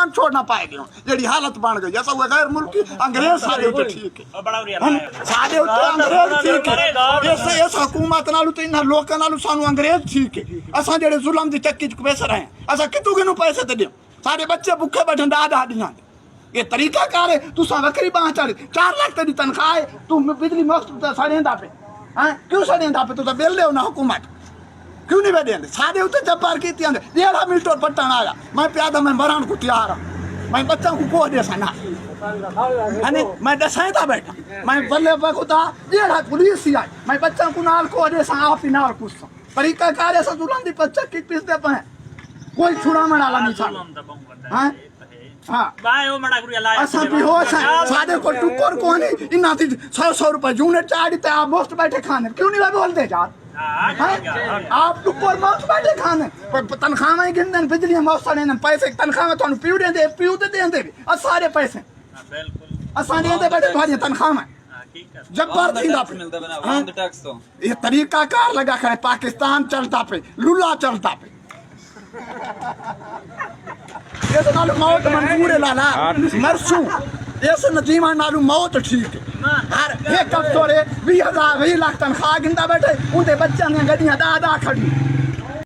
पाकिस्तान छोड़ना पाएगी जेडी हालत बन गई ऐसा हुआ गैर मुल्की अंग्रेज सारे उत्ते ठीक है सारे उत्ते अंग्रेज ठीक है इस हुकूमत नालू ते इन्हां लोकां नालू सानू अंग्रेज ठीक है असां जेडे जुल्म दी चक्की च पैसे रहे असां कितों किनू पैसे ते दियो सारे बच्चे भुखे बैठे दादियां ये तरीका कार है तुसा वक्री बाह चढ़ 4 लाख तेरी तनख्वाह है तू बिजली मुफ्त सड़ेंदा पे हैं क्यों सड़ेंदा पे तू तो बिल ले ना हुकूमत क्यों नहीं बैठे सारे उत्ते जब्बार की जेड़ा मीटर पट्टन आया मैं प्यादा मैं मरान को तैयार हूँ मैं बच्चों को कह दे सना है मैं दसाई था बैठा मैं बल्ले खुदा जेड़ा पुलिस ही आई मैं बच्चों को नाल को दे सा आप ही नाल कुछ तरीका कार ऐसा जुलम दी पच्चा की पीस दे पाए कोई छुड़ा मनाला नहीं था हैं हां बाय ओ मड़ा गुरिया लाया असा भी हो सादे को टुकर कोनी इना थी 100 रुपए यूनिट चाड़ी ते आप मुफ्त बैठे खाने क्यों नहीं बोलते यार आप टुकर मुफ्त बैठे खाने तनख्वाह गिनदे बिजली मुफ्त देने पैसे तनख्वाह थानू पीऊ दे देंदे आ सारे पैसे बिल्कुल असा देंदे बैठे थारी तनख्वाह जब्बर थींदा मिलदा बना टैक्स तो ये तरीका कार लगा करे पाकिस्तान चलता पे लुल्ला चलता पे इस नालू मौत मंजूर है लाला मरसू इस नजीमा नालू मौत ठीक है हर एक अफसर 20,000 20 लाख तनख्वाह गिनता बैठे उनके बच्चों ने गड्डियां दा खड़ी